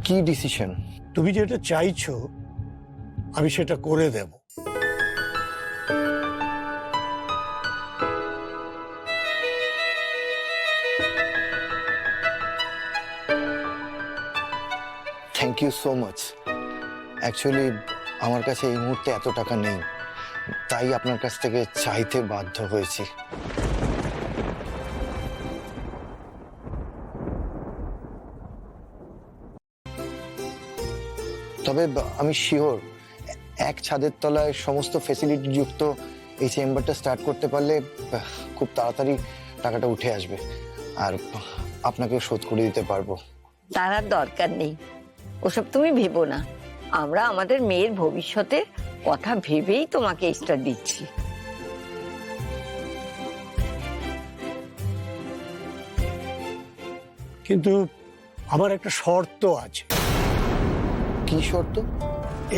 কি ডিসিশন? তুমি যেটা চাইছো আমি সেটা করে দেব। Thank you so much. Actually আমার কাছে এই মুহূর্তে এত টাকা নেই, তাই আপনার কাছ থেকে চাইতে বাধ্য হয়েছি। তবে আমি শিওর এক ছাদের তলায় সমস্ত ফেসিলিটি যুক্ত এই চেম্বারটা স্টার্ট করতে পারলে খুব তাড়াতাড়ি টাকাটা উঠে আসবে, আর আপনাকে শোধ করে দিতে পারবো। তার আর দরকার নেই, ওসব তুমি ভেবো না। আমরা আমাদের মেয়ের ভবিষ্যতের কথা ভেবেই তোমাকে এক্সট্রা দিচ্ছি। কিন্তু আমার একটা শর্ত আছে। কি শর্ত?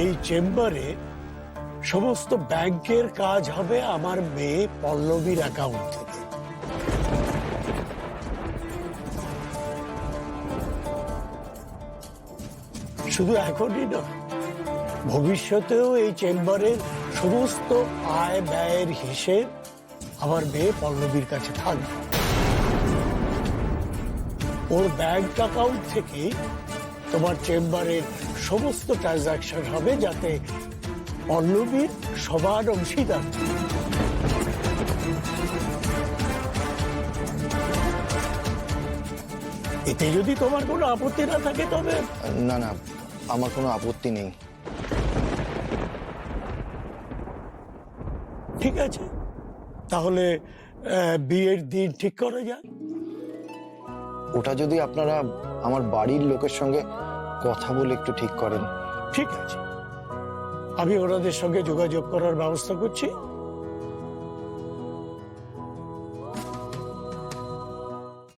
এই চেম্বারে সমস্ত ব্যাংকের কাজ হবে আমার মেয়ে পল্লবীর অ্যাকাউন্ট থেকে। শুধু এখনই নয়, ভবিষ্যতেও এই চেম্বারের সমস্ত আয় ব্যয়ের হিসেব আমার মেয়ে পল্লবীর কাছে থাকবে। ওর ব্যাংক অ্যাকাউন্ট থেকে তোমার চেম্বারের সমস্ত ট্রানজাকশন হবে, যাতে পল্লবীর সমান অংশীদার। এতে যদি তোমার কোনো আপত্তি না থাকে তবে। না না, আমার কোনো আপত্তি নেই। ঠিক আছে, তাহলে বিয়ের দিন ঠিক করা যায়। ওটা যদি আপনারা আমার বাড়ির লোকের সঙ্গে কথা বলে একটু ঠিক করেন। ঠিক আছে, আমি ওনাদের সঙ্গে যোগাযোগ করার ব্যবস্থা করছি।